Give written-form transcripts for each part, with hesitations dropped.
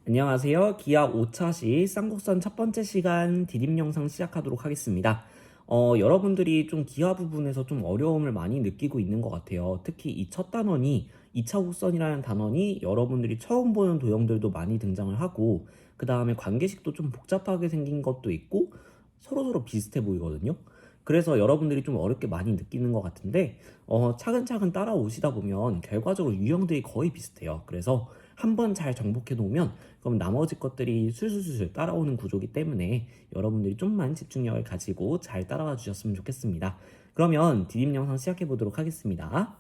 안녕하세요. 기아 5차시 쌍곡선 첫 번째 시간 디딤 영상 시작하도록 하겠습니다. 여러분들이 좀 기하 부분에서 좀 어려움을 많이 느끼고 있는 것 같아요. 특히 이 첫 단원이 2차 곡선이라는 단원이 여러분들이 처음 보는 도형들도 많이 등장을 하고, 그 다음에 관계식도 좀 복잡하게 생긴 것도 있고 서로서로 비슷해 보이거든요. 그래서 여러분들이 좀 어렵게 많이 느끼는 것 같은데, 차근차근 따라오시다 보면 결과적으로 유형들이 거의 비슷해요. 그래서 한번 잘 정복해 놓으면 그럼 나머지 것들이 술술술 따라오는 구조기 때문에 여러분들이 좀만 집중력을 가지고 잘 따라와 주셨으면 좋겠습니다. 그러면 디딤 영상 시작해 보도록 하겠습니다.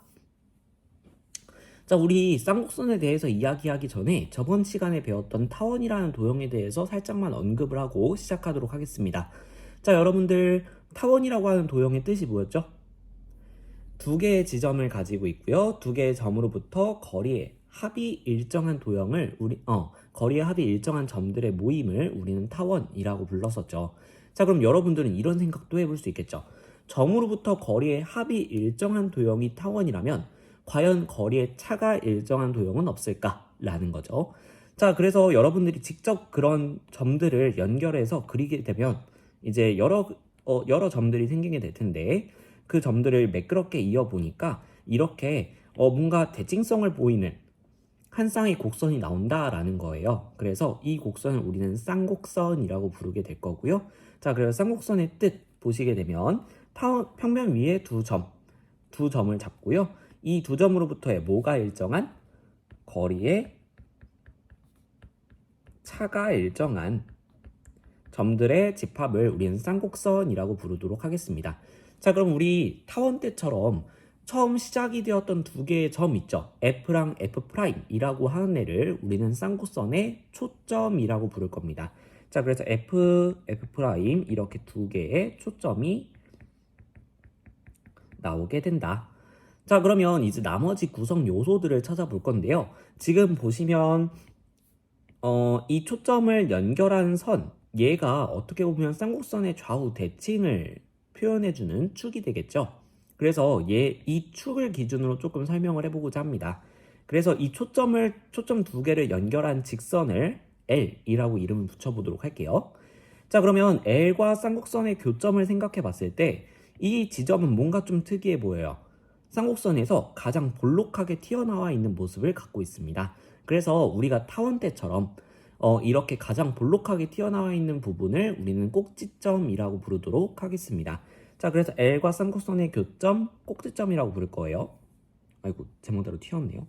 자, 우리 쌍곡선에 대해서 이야기하기 전에 저번 시간에 배웠던 타원이라는 도형에 대해서 살짝만 언급을 하고 시작하도록 하겠습니다. 자, 여러분들 타원이라고 하는 도형의 뜻이 뭐였죠? 두 개의 지점을 가지고 있고요. 두 개의 점으로부터 거리의 합이 일정한 도형을 거리의 합이 일정한 점들의 모임을 우리는 타원이라고 불렀었죠. 자, 그럼 여러분들은 이런 생각도 해볼 수 있겠죠. 점으로부터 거리의 합이 일정한 도형이 타원이라면 과연 거리의 차가 일정한 도형은 없을까라는 거죠. 자, 그래서 여러분들이 직접 그런 점들을 연결해서 그리게 되면 이제 여러 점들이 생기게 될 텐데, 그 점들을 매끄럽게 이어보니까 이렇게 뭔가 대칭성을 보이는 한 쌍의 곡선이 나온다라는 거예요. 그래서 이 곡선을 우리는 쌍곡선이라고 부르게 될 거고요. 자, 그래서 쌍곡선의 뜻 보시게 되면 평면 위에 두 점을 잡고요. 이 두 점으로부터의 뭐가 일정한? 거리의 차가 일정한 점들의 집합을 우리는 쌍곡선이라고 부르도록 하겠습니다. 자, 그럼 우리 타원 때처럼 처음 시작이 되었던 두 개의 점 있죠. F랑 F'이라고 하는 애를 우리는 쌍곡선의 초점이라고 부를 겁니다. 자, 그래서 F, F' 이렇게 두 개의 초점이 나오게 된다. 자, 그러면 이제 나머지 구성 요소들을 찾아볼 건데요. 지금 보시면 이 초점을 연결한 선, 얘가 어떻게 보면 쌍곡선의 좌우 대칭을 표현해주는 축이 되겠죠. 그래서 이 축을 기준으로 조금 설명을 해보고자 합니다. 그래서 이 초점 두 개를 연결한 직선을 L이라고 이름을 붙여보도록 할게요. 자, 그러면 L과 쌍곡선의 교점을 생각해 봤을 때 이 지점은 뭔가 좀 특이해 보여요. 쌍곡선에서 가장 볼록하게 튀어나와 있는 모습을 갖고 있습니다. 그래서 우리가 타원 때처럼 이렇게 가장 볼록하게 튀어나와 있는 부분을 우리는 꼭지점이라고 부르도록 하겠습니다. 자, 그래서 L과 쌍곡선의 교점 꼭지점이라고 부를 거예요. 아이고, 제목대로 튀었네요.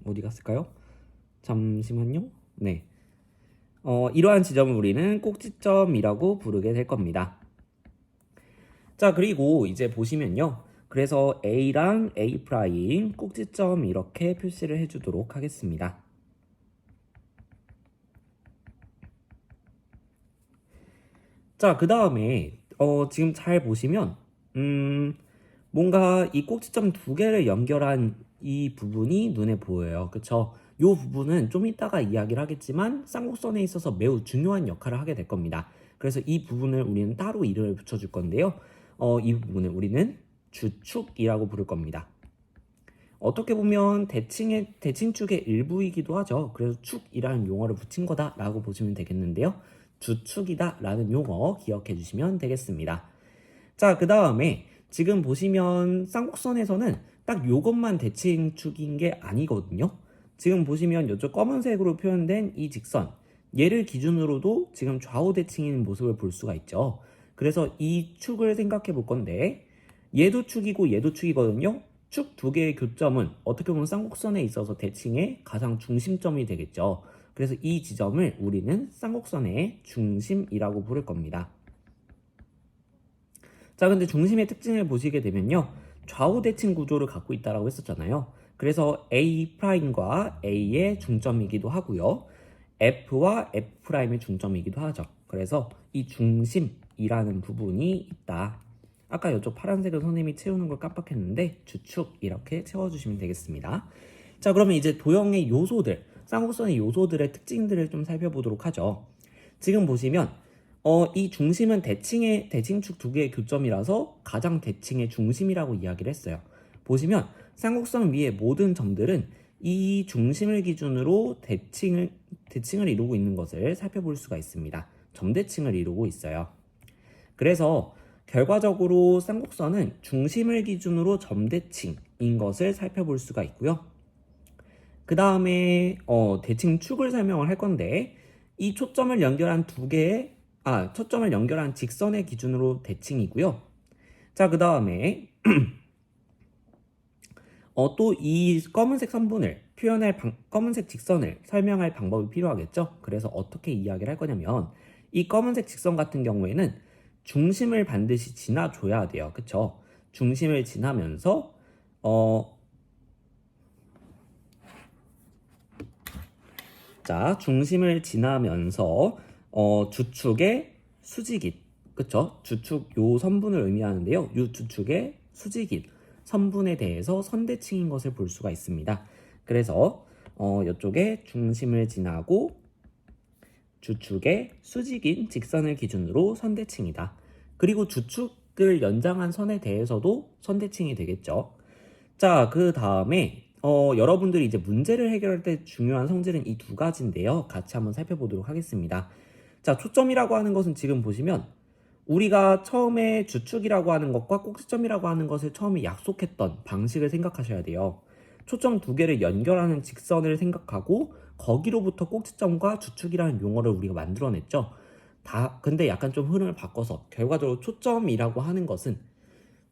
어디 갔을까요? 잠시만요. 네. 이러한 지점을 우리는 꼭지점이라고 부르게 될 겁니다. 자, 그리고 이제 보시면요. 그래서 A랑 A' 꼭지점 이렇게 표시를 해주도록 하겠습니다. 자, 그 다음에 지금 잘 보시면 뭔가 이 꼭지점 두 개를 연결한 이 부분이 눈에 보여요. 그쵸? 이 부분은 좀 이따가 이야기를 하겠지만 쌍곡선에 있어서 매우 중요한 역할을 하게 될 겁니다. 그래서 이 부분을 우리는 따로 이름을 붙여줄 건데요. 이 부분을 우리는 주축이라고 부를 겁니다. 어떻게 보면 대칭축의 일부이기도 하죠. 그래서 축이라는 용어를 붙인 거다라고 보시면 되겠는데요. 주축이다라는 용어 기억해 주시면 되겠습니다. 자, 그 다음에 지금 보시면 쌍곡선에서는 딱 요것만 대칭축인 게 아니거든요. 지금 보시면 이쪽 검은색으로 표현된 이 직선, 얘를 기준으로도 지금 좌우 대칭인 모습을 볼 수가 있죠. 그래서 이 축을 생각해 볼 건데, 얘도 축이고 얘도 축이거든요. 축 두 개의 교점은 어떻게 보면 쌍곡선에 있어서 대칭의 가장 중심점이 되겠죠. 그래서 이 지점을 우리는 쌍곡선의 중심이라고 부를 겁니다. 자, 근데 중심의 특징을 보시게 되면요. 좌우 대칭 구조를 갖고 있다라고 했었잖아요. 그래서 A'과 A의 중점이기도 하고요. F와 F'의 중점이기도 하죠. 그래서 이 중심이라는 부분이 있다. 아까 이쪽 파란색을 선생님이 채우는 걸 깜빡했는데 주축 이렇게 채워주시면 되겠습니다. 자, 그러면 이제 도형의 요소들, 쌍곡선의 요소들의 특징들을 좀 살펴보도록 하죠. 지금 보시면 이 중심은 대칭축 두 개의 교점이라서 가장 대칭의 중심이라고 이야기를 했어요. 보시면 쌍곡선 위의 모든 점들은 이 중심을 기준으로 대칭을 이루고 있는 것을 살펴볼 수가 있습니다. 점대칭을 이루고 있어요. 그래서 결과적으로 쌍곡선은 중심을 기준으로 점대칭인 것을 살펴볼 수가 있고요. 그 다음에 대칭축을 설명을 할 건데 이 초점을 연결한 초점을 연결한 직선의 기준으로 대칭이고요. 자, 그 다음에 또 이 검은색 선분을 검은색 직선을 설명할 방법이 필요하겠죠. 그래서 어떻게 이야기를 할 거냐면 이 검은색 직선 같은 경우에는 중심을 반드시 지나줘야 돼요. 그쵸? 중심을 지나면서 중심을 지나면서 주축의 수직인, 그쵸? 주축 요 선분을 의미하는데요. 요 주축의 수직인 선분에 대해서 선대칭인 것을 볼 수가 있습니다. 그래서 이쪽에 중심을 지나고 주축의 수직인 직선을 기준으로 선대칭이다. 그리고 주축을 연장한 선에 대해서도 선대칭이 되겠죠. 자, 그 다음에 여러분들이 이제 문제를 해결할 때 중요한 성질은 이 두 가지인데요. 같이 한번 살펴보도록 하겠습니다. 자, 초점이라고 하는 것은 지금 보시면 우리가 처음에 주축이라고 하는 것과 꼭지점이라고 하는 것을 처음에 약속했던 방식을 생각하셔야 돼요. 초점 두 개를 연결하는 직선을 생각하고 거기로부터 꼭지점과 주축이라는 용어를 우리가 만들어냈죠. 근데 약간 좀 흐름을 바꿔서 결과적으로 초점이라고 하는 것은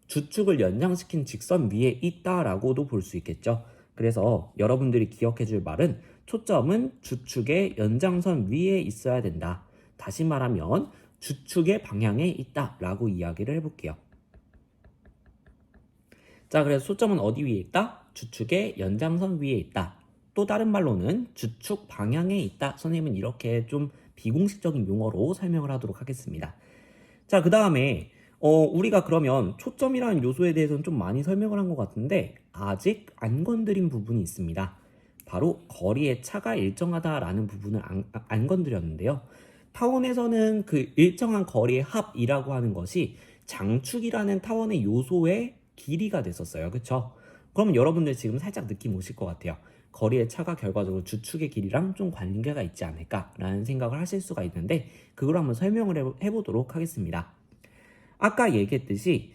주축을 연장시킨 직선 위에 있다라고도 볼 수 있겠죠. 그래서 여러분들이 기억해 줄 말은 초점은 주축의 연장선 위에 있어야 된다. 다시 말하면 주축의 방향에 있다라고 이야기를 해볼게요. 자, 그래서 초점은 어디 위에 있다? 주축의 연장선 위에 있다. 또 다른 말로는 주축 방향에 있다. 선생님은 이렇게 좀 비공식적인 용어로 설명을 하도록 하겠습니다. 자, 그 다음에 우리가 그러면 초점이라는 요소에 대해서는 좀 많이 설명을 한 것 같은데 아직 안 건드린 부분이 있습니다. 바로 거리의 차가 일정하다라는 부분을 안 건드렸는데요. 타원에서는 그 일정한 거리의 합이라고 하는 것이 장축이라는 타원의 요소의 길이가 됐었어요. 그쵸? 그럼 여러분들 지금 살짝 느낌 오실 것 같아요. 거리의 차가 결과적으로 주축의 길이랑 좀 관계가 있지 않을까라는 생각을 하실 수가 있는데 그걸 한번 설명을 해보도록 하겠습니다. 아까 얘기했듯이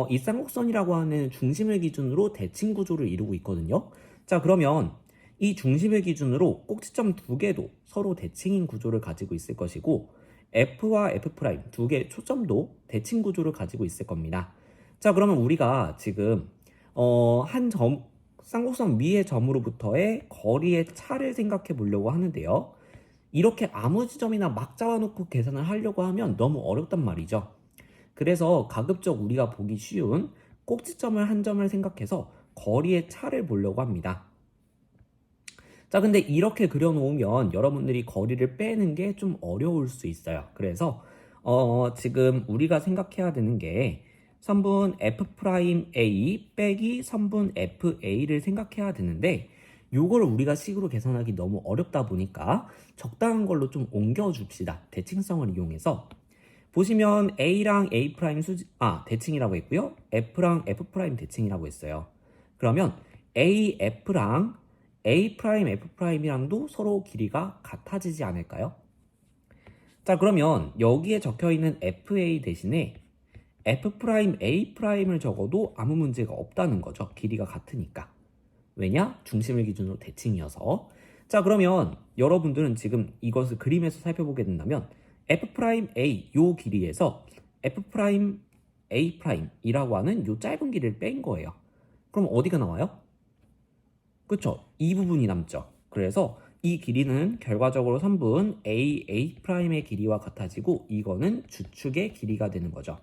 이 쌍곡선이라고 하는 중심을 기준으로 대칭 구조를 이루고 있거든요. 자, 그러면 이 중심을 기준으로 꼭지점 두 개도 서로 대칭인 구조를 가지고 있을 것이고 F와 F' 두 개의 초점도 대칭 구조를 가지고 있을 겁니다. 자, 그러면 우리가 지금 쌍곡선 위의 점으로부터의 거리의 차를 생각해 보려고 하는데요. 이렇게 아무 지점이나 막 잡아놓고 계산을 하려고 하면 너무 어렵단 말이죠. 그래서 가급적 우리가 보기 쉬운 꼭지점을 한 점을 생각해서 거리의 차를 보려고 합니다. 자, 근데 이렇게 그려놓으면 여러분들이 거리를 빼는 게 좀 어려울 수 있어요. 그래서 지금 우리가 생각해야 되는 게 선분 F'A 빼기 선분 FA를 생각해야 되는데 요거를 우리가 식으로 계산하기 너무 어렵다 보니까 적당한 걸로 좀 옮겨줍시다. 대칭성을 이용해서 보시면 A랑 A' 대칭이라고 했고요. F랑 F' 대칭이라고 했어요. 그러면 AF랑 A', F'이랑도 서로 길이가 같아지지 않을까요? 자, 그러면 여기에 적혀있는 FA 대신에 F'A'를 적어도 아무 문제가 없다는 거죠. 길이가 같으니까. 왜냐? 중심을 기준으로 대칭이어서. 자, 그러면 여러분들은 지금 이것을 그림에서 살펴보게 된다면 F'A 요 길이에서 F'A'이라고 하는 요 짧은 길이를 뺀 거예요. 그럼 어디가 나와요? 그쵸? 이 부분이 남죠. 그래서 이 길이는 결과적으로 선분 A'의 길이와 같아지고 이거는 주축의 길이가 되는 거죠.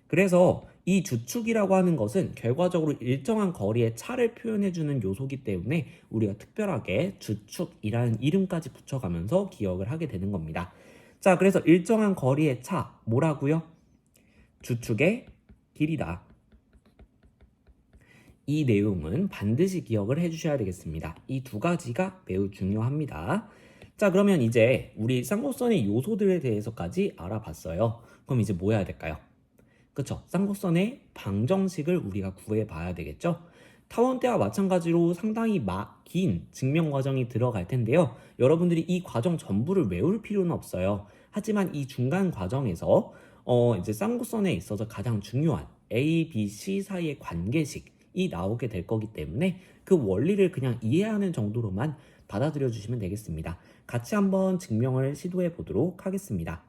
그래서 이 주축이라고 하는 것은 결과적으로 일정한 거리의 차를 표현해주는 요소이기 때문에 우리가 특별하게 주축이라는 이름까지 붙여가면서 기억을 하게 되는 겁니다. 자, 그래서 일정한 거리의 차, 뭐라고요? 주축의 길이다. 이 내용은 반드시 기억을 해주셔야 되겠습니다. 이 두 가지가 매우 중요합니다. 자, 그러면 이제 우리 쌍곡선의 요소들에 대해서까지 알아봤어요. 그럼 이제 뭐 해야 될까요? 그쵸? 쌍곡선의 방정식을 우리가 구해봐야 되겠죠? 타원 때와 마찬가지로 상당히 긴 증명 과정이 들어갈 텐데요. 여러분들이 이 과정 전부를 외울 필요는 없어요. 하지만 이 중간 과정에서 이제 쌍곡선에 있어서 가장 중요한 A, B, C 사이의 관계식이 나오게 될 거기 때문에 그 원리를 그냥 이해하는 정도로만 받아들여 주시면 되겠습니다. 같이 한번 증명을 시도해 보도록 하겠습니다.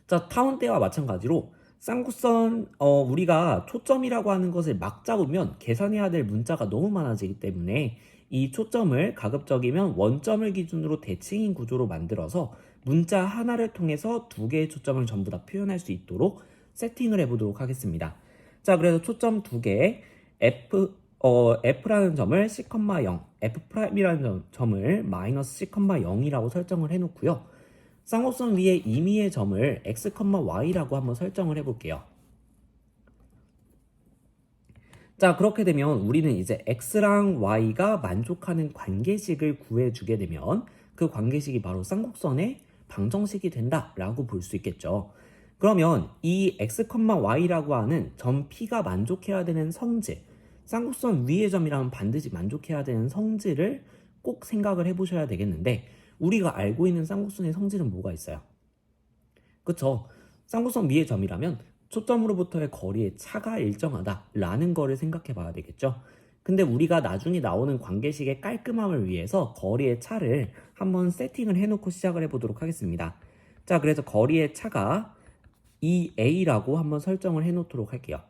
자, 타원 때와 마찬가지로 쌍곡선 우리가 초점이라고 하는 것을 막 잡으면 계산해야 될 문자가 너무 많아지기 때문에 이 초점을 가급적이면 원점을 기준으로 대칭인 구조로 만들어서 문자 하나를 통해서 두 개의 초점을 전부 다 표현할 수 있도록 세팅을 해보도록 하겠습니다. 자, 그래서 초점 두 개 F라는 점을 C,0, F'이라는 점을 마이너스 C,0이라고 설정을 해놓고요. 쌍곡선 위에 임의의 점을 x, y라고 한번 설정을 해볼게요. 자, 그렇게 되면 우리는 이제 x랑 y가 만족하는 관계식을 구해주게 되면 그 관계식이 바로 쌍곡선의 방정식이 된다라고 볼 수 있겠죠. 그러면 이 x, y라고 하는 점 P가 만족해야 되는 성질, 쌍곡선 위의 점이라면 반드시 만족해야 되는 성질을 꼭 생각을 해보셔야 되겠는데 우리가 알고 있는 쌍곡선의 성질은 뭐가 있어요? 그쵸? 쌍곡선 위의 점이라면 초점으로부터의 거리의 차가 일정하다라는 거를 생각해 봐야 되겠죠? 근데 우리가 나중에 나오는 관계식의 깔끔함을 위해서 거리의 차를 한번 세팅을 해놓고 시작을 해보도록 하겠습니다. 자, 그래서 거리의 차가 EA라고 한번 설정을 해놓도록 할게요.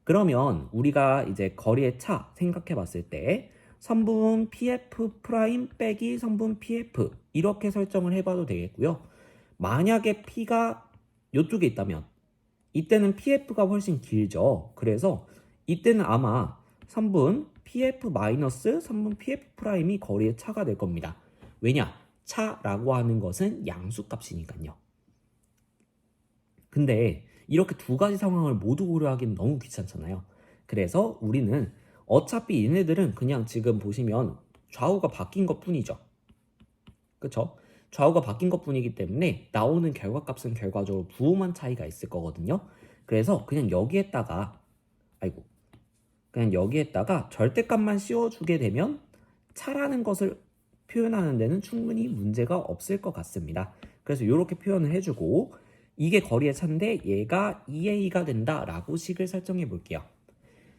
그러면 우리가 이제 거리의 차 생각해 봤을 때 선분 PF 프라임 빼기 선분 PF 이렇게 설정을 해봐도 되겠고요. 만약에 P가 이쪽에 있다면 이때는 PF가 훨씬 길죠. 그래서 이때는 아마 선분 PF 마이너스 선분 PF 프라임이 거리의 차가 될 겁니다. 왜냐? 차라고 하는 것은 양수값이니까요. 근데 이렇게 두 가지 상황을 모두 고려하기는 너무 귀찮잖아요. 그래서 우리는 어차피 얘네들은 그냥 지금 보시면 좌우가 바뀐 것 뿐이죠. 그쵸? 좌우가 바뀐 것 뿐이기 때문에 나오는 결과값은 결과적으로 부호만 차이가 있을 거거든요. 그래서 그냥 여기에다가 절대값만 씌워주게 되면 차라는 것을 표현하는 데는 충분히 문제가 없을 것 같습니다. 그래서 이렇게 표현을 해주고 이게 거리의 차인데 얘가 EA가 된다라고 식을 설정해 볼게요.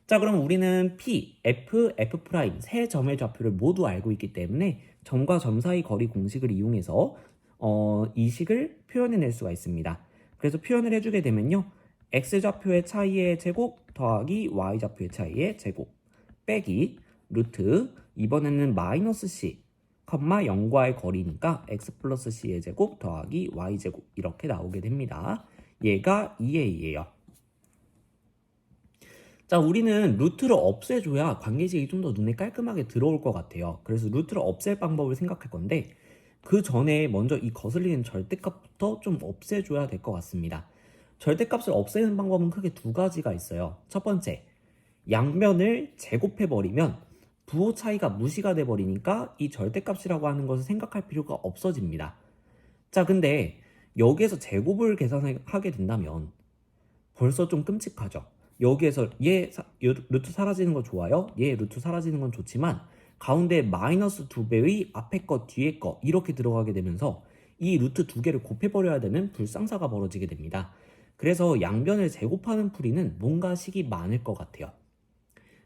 자, 그럼 우리는 P, F, F' 세 점의 좌표를 모두 알고 있기 때문에 점과 점 사이 거리 공식을 이용해서 이 식을 표현해낼 수가 있습니다. 그래서 표현을 해주게 되면요. X좌표의 차이의 제곱 더하기 Y좌표의 차이의 제곱 빼기 루트 이번에는 마이너스 C, 0과의 거리니까 X 플러스 C의 제곱 더하기 Y제곱 이렇게 나오게 됩니다. 얘가 2A예요. 자, 우리는 루트를 없애줘야 관계식이 좀 더 눈에 깔끔하게 들어올 것 같아요. 그래서 루트를 없앨 방법을 생각할 건데 그 전에 먼저 이 거슬리는 절대값부터 좀 없애줘야 될 것 같습니다. 절대값을 없애는 방법은 크게 두 가지가 있어요. 첫 번째, 양면을 제곱해버리면 부호 차이가 무시가 돼버리니까 이 절대값이라고 하는 것을 생각할 필요가 없어집니다. 자, 근데 여기에서 제곱을 계산하게 된다면 벌써 좀 끔찍하죠. 여기에서 얘 루트 사라지는 거 좋아요. 얘 루트 사라지는 건 좋지만 가운데 마이너스 2배의 앞에 거 뒤에 거 이렇게 들어가게 되면서 이 루트 두 개를 곱해버려야 되는 불상사가 벌어지게 됩니다. 그래서 양변을 제곱하는 풀이는 뭔가 식이 많을 것 같아요.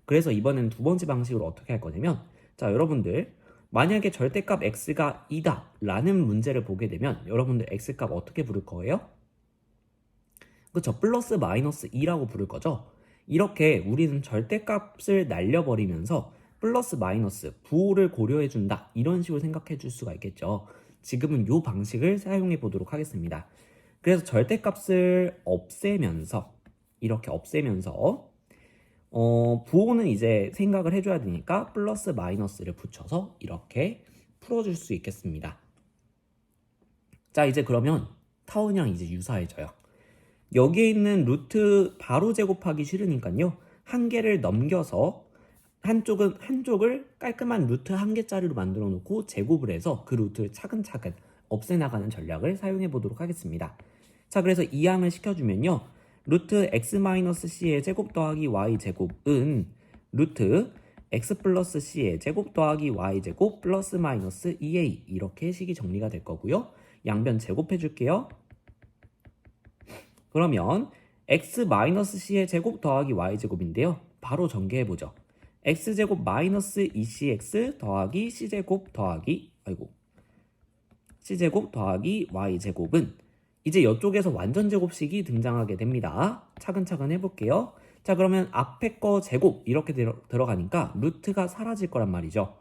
그래서 이번엔 두 번째 방식으로 어떻게 할 거냐면 자, 여러분들 만약에 절대값 x가 2다 라는 문제를 보게 되면 여러분들 x값 어떻게 부를 거예요? 그쵸? 플러스 마이너스 2라고 부를 거죠. 이렇게 우리는 절대값을 날려버리면서 플러스 마이너스 부호를 고려해준다 이런 식으로 생각해 줄 수가 있겠죠. 지금은 이 방식을 사용해 보도록 하겠습니다. 그래서 절대값을 없애면서 이렇게 없애면서 부호는 이제 생각을 해줘야 되니까 플러스 마이너스를 붙여서 이렇게 풀어줄 수 있겠습니다. 자, 이제 그러면 타원이랑 이제 유사해져요. 여기에 있는 루트 바로 제곱하기 싫으니까요. 한 개를 넘겨서 한쪽을 깔끔한 루트 한 개짜리로 만들어 놓고 제곱을 해서 그 루트를 차근차근 없애나가는 전략을 사용해 보도록 하겠습니다. 자, 그래서 이항을 시켜주면요. 루트 x-c의 제곱 더하기 y제곱은 루트 x 플러스 c의 제곱 더하기 y제곱 플러스 마이너스 2a 이렇게 식이 정리가 될 거고요. 양변 제곱해 줄게요. 그러면 x-c의 제곱 더하기 y제곱인데요. 바로 전개해보죠. x제곱 마이너스 2cx 더하기 c제곱 더하기 c제곱 더하기 y제곱은 이제 이쪽에서 완전 제곱식이 등장하게 됩니다. 차근차근 해볼게요. 자, 그러면 앞에 거 제곱 이렇게 들어가니까 루트가 사라질 거란 말이죠.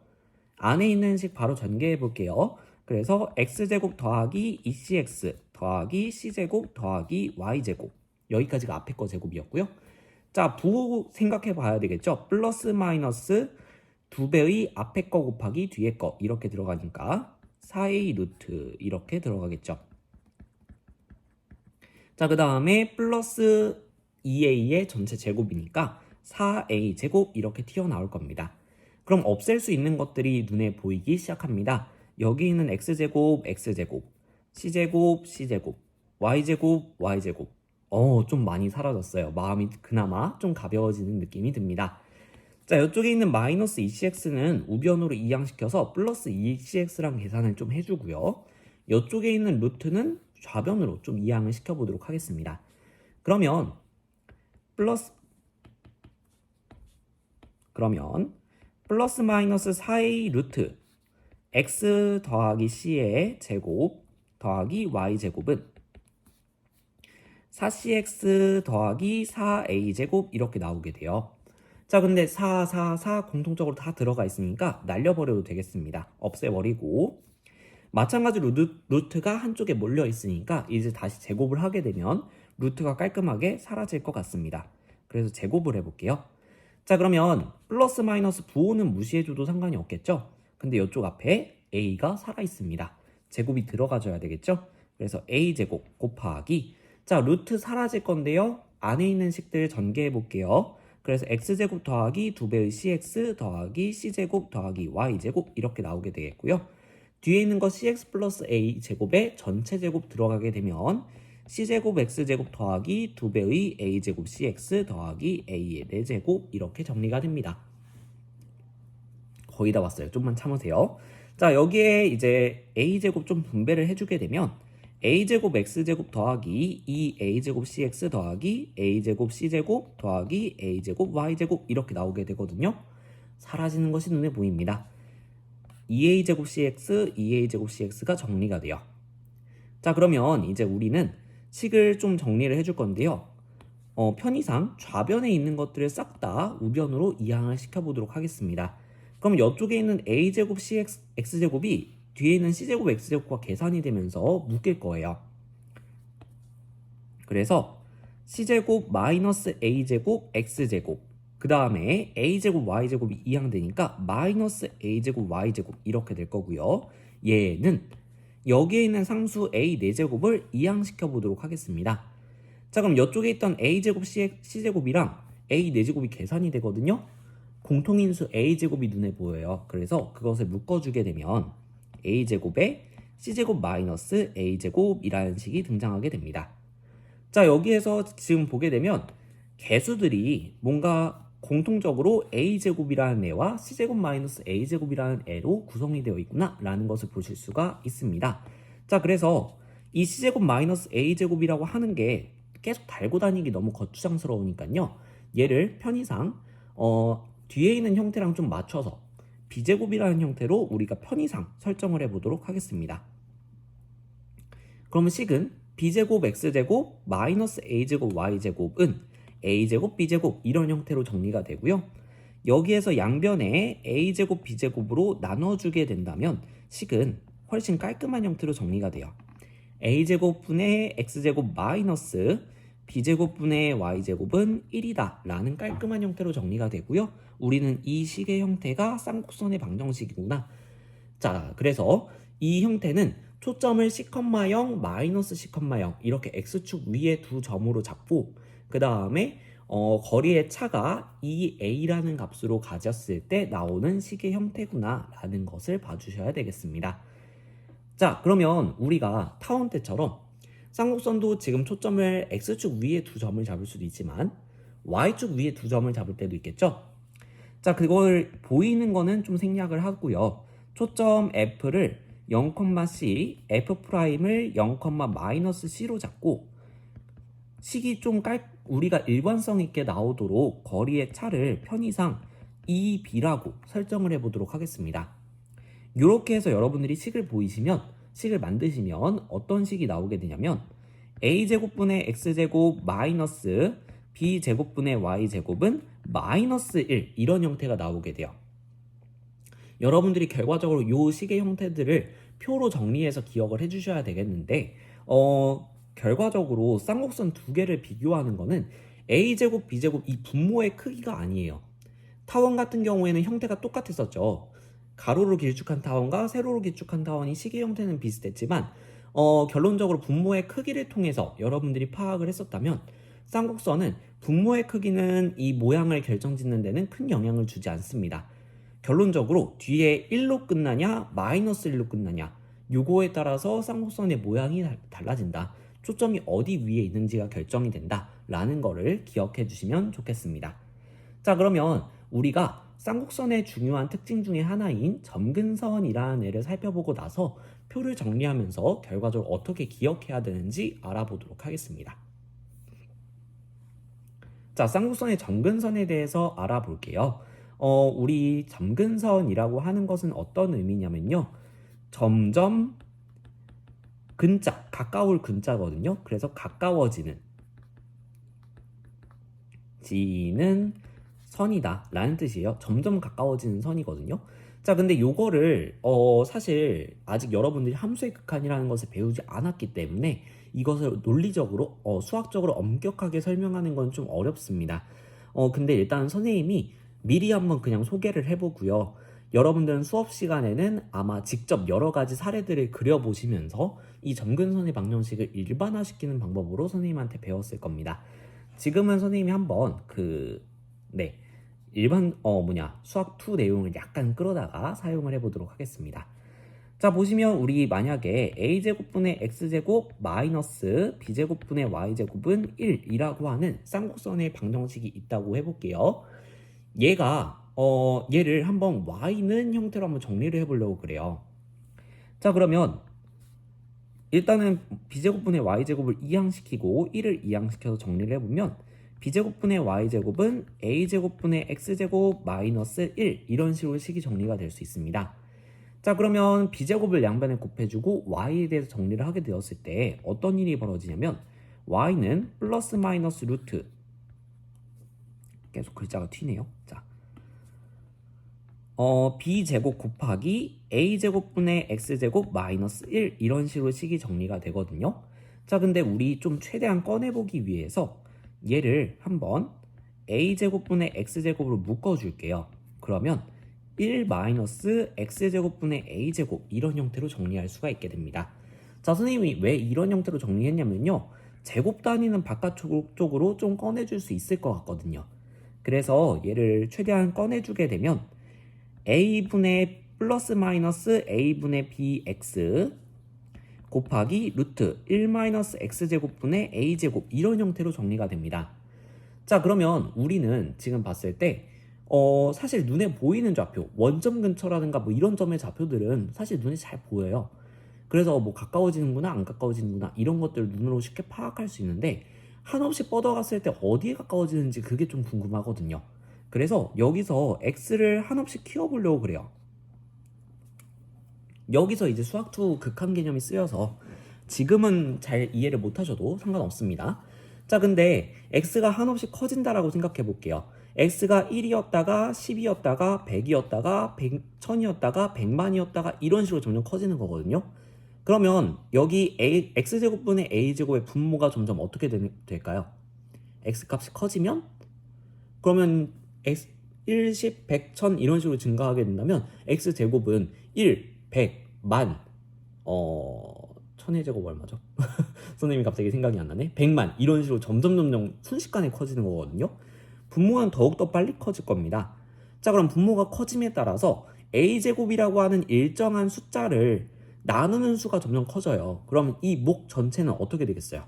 안에 있는 식 바로 전개해 볼게요. 그래서 x제곱 더하기 2cx 더하기 c제곱 더하기 y제곱, 여기까지가 앞에 거 제곱이었고요. 자, 부호 생각해 봐야 되겠죠. 플러스 마이너스 2배의 앞에 거 곱하기 뒤에 거 이렇게 들어가니까 4a 루트 이렇게 들어가겠죠. 자, 그 다음에 플러스 2a의 전체 제곱이니까 4a 제곱 이렇게 튀어나올 겁니다. 그럼 없앨 수 있는 것들이 눈에 보이기 시작합니다. 여기 있는 x제곱, x제곱, c제곱, c제곱, y제곱, y제곱. 좀 많이 사라졌어요. 마음이 그나마 좀 가벼워지는 느낌이 듭니다. 자, 이쪽에 있는 마이너스 2cx는 우변으로 이항시켜서 플러스 2cx랑 계산을 좀 해주고요. 이쪽에 있는 루트는 좌변으로 좀 이항을 시켜보도록 하겠습니다. 그러면 플러스 마이너스 4a 루트 x 더하기 c의 제곱 더하기 y제곱은 4cx 더하기 4a 제곱 이렇게 나오게 돼요. 자, 근데 4 공통적으로 다 들어가 있으니까 날려버려도 되겠습니다. 없애버리고, 마찬가지로 루트가 한쪽에 몰려 있으니까 이제 다시 제곱을 하게 되면 루트가 깔끔하게 사라질 것 같습니다. 그래서 제곱을 해볼게요. 자, 그러면 플러스 마이너스 부호는 무시해줘도 상관이 없겠죠? 근데 이쪽 앞에 a가 살아 있습니다. 제곱이 들어가줘야 되겠죠? 그래서 a제곱 곱하기, 자, 루트 사라질 건데요. 안에 있는 식들 전개해 볼게요. 그래서 x제곱 더하기 2배의 cx 더하기 c제곱 더하기 y제곱 이렇게 나오게 되겠고요. 뒤에 있는 거 cx 플러스 a 제곱의 전체 제곱 들어가게 되면 c제곱 x제곱 더하기 2배의 a제곱 cx 더하기 a의 4제곱 이렇게 정리가 됩니다. 거의 다 왔어요. 좀만 참으세요. 자, 여기에 이제 a제곱 좀 분배를 해주게 되면 a제곱 x제곱 더하기 2a제곱 cx 더하기 a제곱 c제곱 더하기 a제곱 y제곱 이렇게 나오게 되거든요. 사라지는 것이 눈에 보입니다. 2a제곱 cx, 2a제곱 cx가 정리가 돼요. 자, 그러면 이제 우리는 식을 좀 정리를 해줄 건데요. 편의상 좌변에 있는 것들을 싹 다 우변으로 이항을 시켜보도록 하겠습니다. 그럼 이쪽에 있는 a제곱 cx, x제곱이 뒤에 있는 c제곱 x제곱과 계산이 되면서 묶일 거예요. 그래서 c제곱 마이너스 a제곱 x제곱, 그 다음에 a제곱 y제곱이 이항되니까 마이너스 a제곱 y제곱 이렇게 될 거고요. 얘는 여기에 있는 상수 a 4제곱을 이항시켜 보도록 하겠습니다. 자, 그럼 이쪽에 있던 a제곱 c제곱이랑 a 4제곱이 계산이 되거든요. 공통인수 a제곱이 눈에 보여요. 그래서 그것을 묶어주게 되면 a제곱에 c제곱 마이너스 a제곱이라는 식이 등장하게 됩니다. 자, 여기에서 지금 보게 되면 개수들이 뭔가 공통적으로 a제곱이라는 애와 c제곱 마이너스 a제곱이라는 애로 구성이 되어 있구나 라는 것을 보실 수가 있습니다. 자, 그래서 이 c제곱 마이너스 a제곱이라고 하는 게 계속 달고 다니기 너무 거추장스러우니까요. 얘를 편의상 뒤에 있는 형태랑 좀 맞춰서 b제곱이라는 형태로 우리가 편의상 설정을 해보도록 하겠습니다. 그러면 식은 b제곱 x제곱 마이너스 a제곱 y제곱은 a제곱 b제곱 이런 형태로 정리가 되고요. 여기에서 양변에 a제곱 b제곱으로 나눠주게 된다면 식은 훨씬 깔끔한 형태로 정리가 돼요. a제곱분의 x제곱 마이너스 b제곱분의 y제곱은 1이다 라는 깔끔한 형태로 정리가 되고요. 우리는 이 식의 형태가 쌍곡선의 방정식이구나. 자, 그래서 이 형태는 초점을 C,0 마이너스 C,0 이렇게 x축 위에 두 점으로 잡고 그 다음에 거리의 차가 2a라는 값으로 가졌을 때 나오는 식의 형태구나 라는 것을 봐주셔야 되겠습니다. 자, 그러면 우리가 타원 때처럼 쌍곡선도 지금 초점을 X축 위에 두 점을 잡을 수도 있지만 Y축 위에 두 점을 잡을 때도 있겠죠. 자, 그걸 보이는 거는 좀 생략을 하고요. 초점 F를 0,C, F'을 0,-C로 잡고 식이 좀 우리가 일관성 있게 나오도록 거리의 차를 편의상 EB라고 설정을 해보도록 하겠습니다. 이렇게 해서 여러분들이 식을 만드시면 어떤 식이 나오게 되냐면 a제곱분의 x제곱 마이너스 b제곱분의 y제곱은 마이너스 1 이런 형태가 나오게 돼요. 여러분들이 결과적으로 이 식의 형태들을 표로 정리해서 기억을 해주셔야 되겠는데 결과적으로 쌍곡선 두 개를 비교하는 거는 a제곱 b제곱 이 분모의 크기가 아니에요. 타원 같은 경우에는 형태가 똑같았었죠. 가로로 길쭉한 타원과 세로로 길쭉한 타원이 식의 형태는 비슷했지만 결론적으로 분모의 크기를 통해서 여러분들이 파악을 했었다면 쌍곡선은 분모의 크기는 이 모양을 결정짓는 데는 큰 영향을 주지 않습니다. 결론적으로 뒤에 1로 끝나냐 마이너스 1로 끝나냐 요거에 따라서 쌍곡선의 모양이 달라진다. 초점이 어디 위에 있는지가 결정이 된다 라는 거를 기억해 주시면 좋겠습니다. 자, 그러면 우리가 쌍곡선의 중요한 특징 중에 하나인 점근선이라는 애를 살펴보고 나서 표를 정리하면서 결과적으로 어떻게 기억해야 되는지 알아보도록 하겠습니다. 자, 쌍곡선의 점근선에 대해서 알아볼게요. 우리 점근선이라고 하는 것은 어떤 의미냐면요. 점점 근자, 가까울 근자거든요. 그래서 가까워지는 선이다 라는 뜻이에요. 점점 가까워지는 선이거든요. 자, 근데 요거를 사실 아직 여러분들이 함수의 극한이라는 것을 배우지 않았기 때문에 이것을 논리적으로 수학적으로 엄격하게 설명하는 건 좀 어렵습니다. 근데 일단 선생님이 미리 한번 그냥 소개를 해보고요. 여러분들은 수업 시간에는 아마 직접 여러 가지 사례들을 그려보시면서 이 점근선의 방정식을 일반화시키는 방법으로 선생님한테 배웠을 겁니다. 지금은 선생님이 한번 수학 2 내용을 약간 끌어다가 사용을 해보도록 하겠습니다. 자, 보시면 우리 만약에 a제곱분의 x제곱 마이너스 b제곱분의 y제곱은 1이라고 하는 쌍곡선의 방정식이 있다고 해볼게요. 얘를 한번 y는 형태로 한번 정리를 해보려고 그래요. 자, 그러면 일단은 b제곱분의 y제곱을 이항시키고 1을 이항시켜서 정리를 해보면 b제곱분의 y제곱은 a제곱분의 x제곱 마이너스 1 이런 식으로 식이 정리가 될 수 있습니다. 자, 그러면 b제곱을 양변에 곱해주고 y에 대해서 정리를 하게 되었을 때 어떤 일이 벌어지냐면 y는 플러스 마이너스 루트 계속 글자가 튀네요. 자, b제곱 곱하기 a제곱분의 x제곱 마이너스 1 이런 식으로 식이 정리가 되거든요. 자, 근데 우리 좀 최대한 꺼내보기 위해서 얘를 한번 a제곱분의 x제곱으로 묶어줄게요. 그러면 1 마이너스 x제곱분의 a제곱 이런 형태로 정리할 수가 있게 됩니다. 자, 선생님이 왜 이런 형태로 정리했냐면요. 제곱 단위는 바깥쪽으로 좀 꺼내줄 수 있을 것 같거든요. 그래서 얘를 최대한 꺼내주게 되면 a분의 플러스 마이너스 a분의 bx 곱하기 루트 1 마이너스 x제곱분의 a제곱 이런 형태로 정리가 됩니다. 자, 그러면 우리는 지금 봤을 때 사실 눈에 보이는 좌표, 원점 근처라든가 뭐 이런 점의 좌표들은 사실 눈에 잘 보여요. 그래서 뭐 가까워지는구나 안 가까워지는구나 이런 것들을 눈으로 쉽게 파악할 수 있는데 한없이 뻗어갔을 때 어디에 가까워지는지 그게 좀 궁금하거든요. 그래서 여기서 x를 한없이 키워보려고 그래요. 여기서 이제 수학2 극한 개념이 쓰여서 지금은 잘 이해를 못하셔도 상관없습니다. 자, 근데 x가 한없이 커진다라고 생각해 볼게요. x가 1이었다가 10이었다가 100이었다가 1000이었다가 100만이었다가 이런 식으로 점점 커지는 거거든요. 그러면 여기 x제곱분의 a제곱의 분모가 점점 어떻게 될까요? x값이 커지면 그러면 1, 10, 100, 1000 이런 식으로 증가하게 된다면 x제곱은 1, 100, 만 1000의 제곱 얼마죠? 선생님이 갑자기 생각이 안 나네. 100만 이런 식으로 점점 순식간에 커지는 거거든요. 분모는 더욱더 빨리 커질 겁니다. 자, 그럼 분모가 커짐에 따라서 a제곱이라고 하는 일정한 숫자를 나누는 수가 점점 커져요. 그럼 이 목 전체는 어떻게 되겠어요?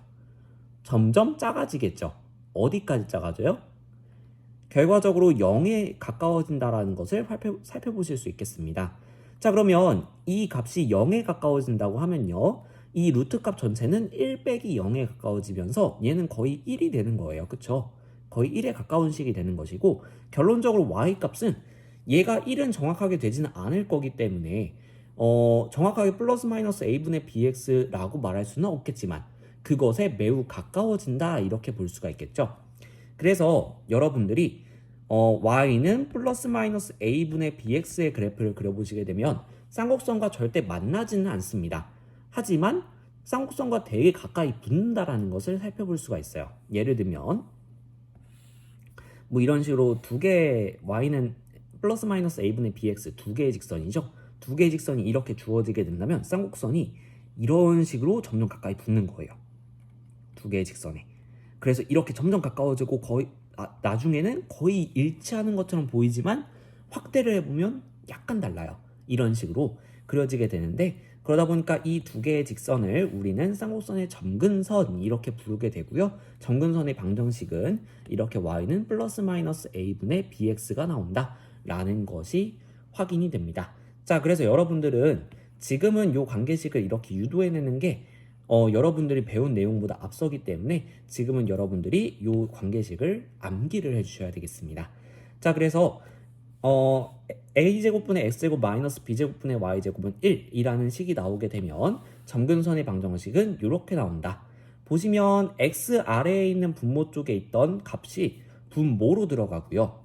점점 작아지겠죠. 어디까지 작아져요? 결과적으로 0에 가까워진다라는 것을 살펴보실 수 있겠습니다. 자, 그러면 이 값이 0에 가까워진다고 하면요. 이 루트 값 전체는 1 빼기 0에 가까워지면서 얘는 거의 1이 되는 거예요. 그쵸? 거의 1에 가까운 식이 되는 것이고, 결론적으로 y 값은 얘가 1은 정확하게 되지는 않을 거기 때문에 정확하게 플러스 마이너스 a분의 bx라고 말할 수는 없겠지만 그것에 매우 가까워진다 이렇게 볼 수가 있겠죠. 그래서 여러분들이 y는 플러스 마이너스 a분의 bx의 그래프를 그려보시게 되면 쌍곡선과 절대 만나지는 않습니다. 하지만 쌍곡선과 되게 가까이 붙는다라는 것을 살펴볼 수가 있어요. 예를 들면 뭐 이런 식으로 두 개의 y는 플러스 마이너스 a분의 bx 두 개의 직선이죠. 두 개의 직선이 이렇게 주어지게 된다면 쌍곡선이 이런 식으로 점점 가까이 붙는 거예요. 두 개의 직선에. 그래서 이렇게 점점 가까워지고 거의 나중에는 거의 일치하는 것처럼 보이지만 확대를 해보면 약간 달라요. 이런 식으로 그려지게 되는데, 그러다 보니까 이 두 개의 직선을 우리는 쌍곡선의 점근선 이렇게 부르게 되고요. 점근선의 방정식은 이렇게 y는 플러스 마이너스 a분의 bx가 나온다 라는 것이 확인이 됩니다. 자, 그래서 여러분들은 지금은 이 관계식을 이렇게 유도해내는 게 여러분들이 배운 내용보다 앞서기 때문에 지금은 여러분들이 이 관계식을 암기를 해주셔야 되겠습니다. 자, 그래서 a제곱분의 x제곱 마이너스 b제곱분의 y제곱은 1이라는 식이 나오게 되면 점근선의 방정식은 이렇게 나온다. 보시면 x 아래에 있는 분모 쪽에 있던 값이 분모로 들어가고요.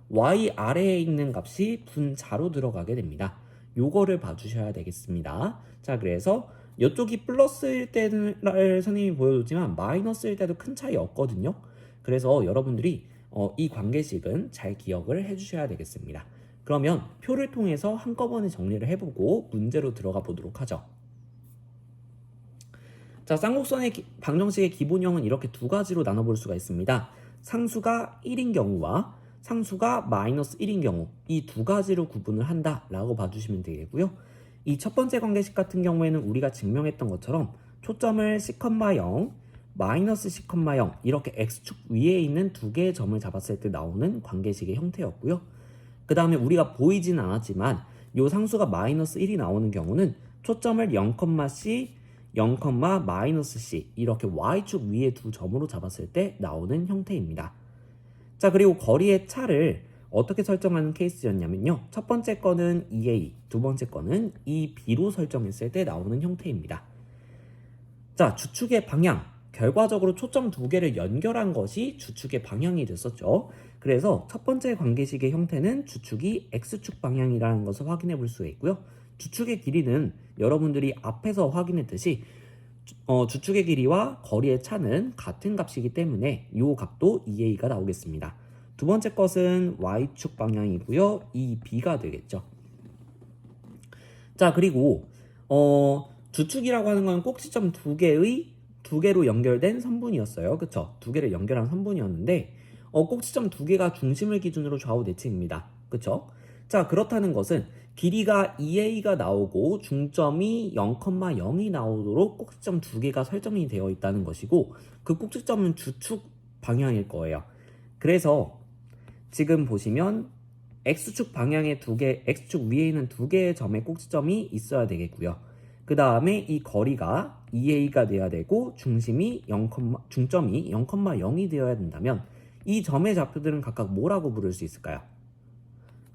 y 아래에 있는 값이 분자로 들어가게 됩니다. 요거를 봐주셔야 되겠습니다. 자, 그래서 이쪽이 플러스일 때를 선생님이 보여줬지만 마이너스일 때도 큰 차이 없거든요. 그래서 여러분들이 이 관계식은 잘 기억을 해주셔야 되겠습니다. 그러면 표를 통해서 한꺼번에 정리를 해보고 문제로 들어가 보도록 하죠. 자, 쌍곡선의 방정식의 기본형은 이렇게 두 가지로 나눠볼 수가 있습니다. 상수가 1인 경우와 상수가 마이너스 1인 경우, 이 두 가지로 구분을 한다라고 봐주시면 되겠고요. 이 첫 번째 관계식 같은 경우에는 우리가 증명했던 것처럼 초점을 C,0, 마이너스 C,0 이렇게 x축 위에 있는 두 개의 점을 잡았을 때 나오는 관계식의 형태였고요. 그 다음에 우리가 보이지는 않았지만 이 상수가 마이너스 1이 나오는 경우는 초점을 0,c, 0,-c 이렇게 y축 위에 두 점으로 잡았을 때 나오는 형태입니다. 자, 그리고 거리의 차를 어떻게 설정하는 케이스였냐면요. 첫 번째 거는 EA, 두 번째 거는 EB로 설정했을 때 나오는 형태입니다. 자, 주축의 방향. 결과적으로 초점 두 개를 연결한 것이 주축의 방향이 됐었죠. 그래서 첫 번째 관계식의 형태는 주축이 X축 방향이라는 것을 확인해 볼 수가 있고요. 주축의 길이는 여러분들이 앞에서 확인했듯이 주축의 길이와 거리의 차는 같은 값이기 때문에 이 값도 EA가 나오겠습니다. 두 번째 것은 Y축 방향이고요. 이 B가 되겠죠. 자, 그리고 주축이라고 하는 건 꼭지점 두 개로 연결된 선분이었어요. 그쵸? 두 개를 연결한 선분이었는데 꼭지점 두 개가 중심을 기준으로 좌우 대칭입니다. 그쵸? 자, 그렇다는 것은 길이가 2a가 나오고 중점이 0,0이 나오도록 꼭지점 두 개가 설정이 되어 있다는 것이고, 그 꼭지점은 주축 방향일 거예요. 그래서 지금 보시면 x축 방향의 x축 위에 있는 두 개의 점의 꼭지점이 있어야 되겠고요. 그 다음에 이 거리가 2a가 돼야 되고 중점이 0,0이 되어야 된다면 이 점의 좌표들은 각각 뭐라고 부를 수 있을까요?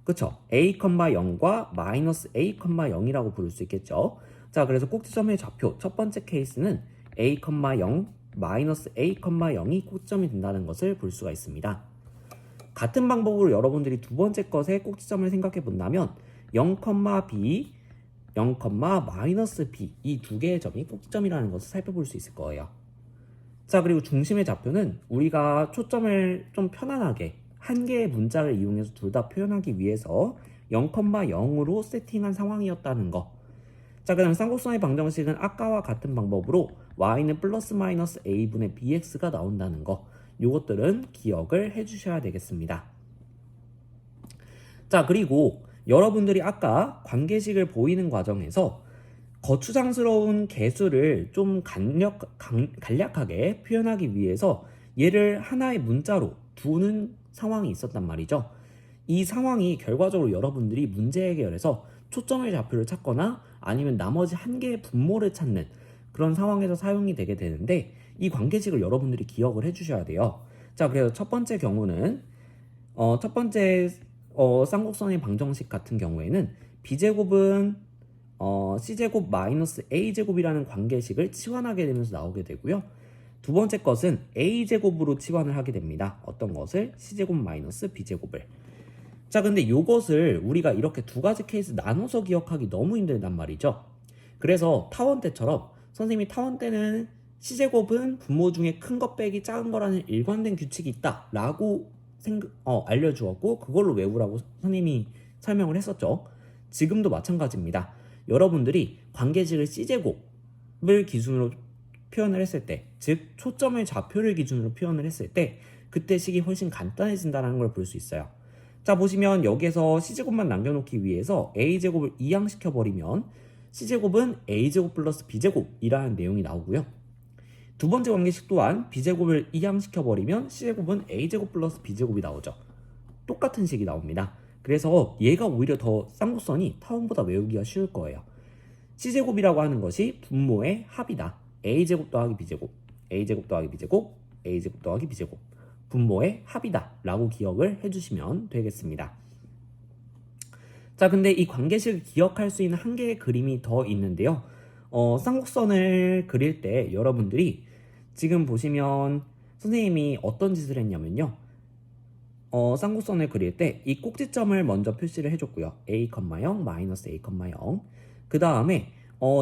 그쵸? a,0과 마이너스 a,0이라고 부를 수 있겠죠. 자, 그래서 꼭지점의 좌표 첫 번째 케이스는 a,0 마이너스 a,0이 꼭지점이 된다는 것을 볼 수가 있습니다. 같은 방법으로 여러분들이 두 번째 것의 꼭지점을 생각해 본다면 0,b, 0,-b 이 두 개의 점이 꼭지점이라는 것을 살펴볼 수 있을 거예요. 자, 그리고 중심의 좌표는 우리가 초점을 좀 편안하게 한 개의 문자를 이용해서 둘 다 표현하기 위해서 0,0으로 세팅한 상황이었다는 거. 자, 그 다음 쌍곡선의 방정식은 아까와 같은 방법으로 y는 플러스 마이너스 a분의 bx가 나온다는 거. 요것들은 기억을 해주셔야 되겠습니다. 자, 그리고 여러분들이 아까 관계식을 보이는 과정에서 거추장스러운 개수를 좀 간략하게 표현하기 위해서 얘를 하나의 문자로 두는 상황이 있었단 말이죠. 이 상황이 결과적으로 여러분들이 문제 해결에서 초점의 좌표를 찾거나 아니면 나머지 한 개의 분모를 찾는 그런 상황에서 사용이 되게 되는데, 이 관계식을 여러분들이 기억을 해주셔야 돼요. 자, 그래서 첫 번째 경우는 첫 번째 쌍곡선의 방정식 같은 경우에는 b제곱은 c제곱 마이너스 a제곱이라는 관계식을 치환하게 되면서 나오게 되고요. 두 번째 것은 a제곱으로 치환을 하게 됩니다. 어떤 것을? c제곱 마이너스 b제곱을. 자, 근데 이것을 우리가 이렇게 두 가지 케이스 나눠서 기억하기 너무 힘들단 말이죠. 그래서 타원 때처럼 선생님이 타원 때는 c제곱은 분모 중에 큰 것 빼기 작은 거라는 일관된 규칙이 있다 라고 알려주었고, 그걸로 외우라고 선생님이 설명을 했었죠. 지금도 마찬가지입니다. 여러분들이 관계식을 c제곱을 기준으로 표현을 했을 때, 즉 초점의 좌표를 기준으로 표현을 했을 때 그때 식이 훨씬 간단해진다는 걸 볼 수 있어요. 자, 보시면 여기에서 c제곱만 남겨놓기 위해서 a제곱을 이항시켜버리면 c제곱은 a제곱 플러스 b제곱이라는 내용이 나오고요. 두 번째 관계식 또한 b제곱을 이항시켜버리면 c제곱은 a제곱 플러스 b제곱이 나오죠. 똑같은 식이 나옵니다. 그래서 얘가 오히려 더 쌍곡선이 타원보다 외우기가 쉬울 거예요. c제곱이라고 하는 것이 분모의 합이다. a제곱 더하기 b제곱, a제곱 더하기 b제곱, a제곱 더하기 b제곱, 분모의 합이다 라고 기억을 해주시면 되겠습니다. 자, 근데 이 관계식을 기억할 수 있는 한 개의 그림이 더 있는데요. 쌍곡선을 그릴 때 여러분들이 지금 보시면 선생님이 어떤 짓을 했냐면요. 쌍곡선을 그릴 때 이 꼭지점을 먼저 표시를 해줬고요. a, 0, 마이너스 a, 0. 그 다음에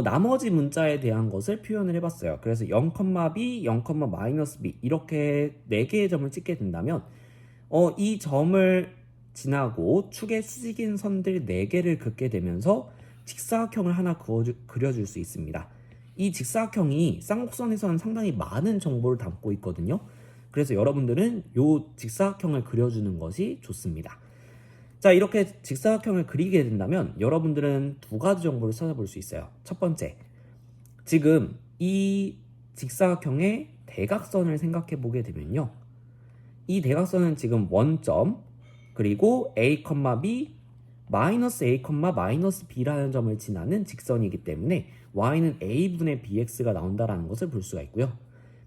나머지 문자에 대한 것을 표현을 해봤어요. 그래서 0, b, 0, 마이너스 b 이렇게 4개의 점을 찍게 된다면 이 점을 지나고 축의 수직인 선들 4개를 긋게 되면서 직사각형을 하나 그려줄 수 있습니다. 이 직사각형이 쌍곡선에서는 상당히 많은 정보를 담고 있거든요. 그래서 여러분들은 이 직사각형을 그려주는 것이 좋습니다. 자, 이렇게 직사각형을 그리게 된다면 여러분들은 두 가지 정보를 찾아볼 수 있어요. 첫 번째, 지금 이 직사각형의 대각선을 생각해 보게 되면요, 이 대각선은 지금 원점 그리고 a, b 마이너스 a, 마이너스 b라는 점을 지나는 직선이기 때문에 y는 a분의 bx가 나온다는 것을 볼 수가 있고요.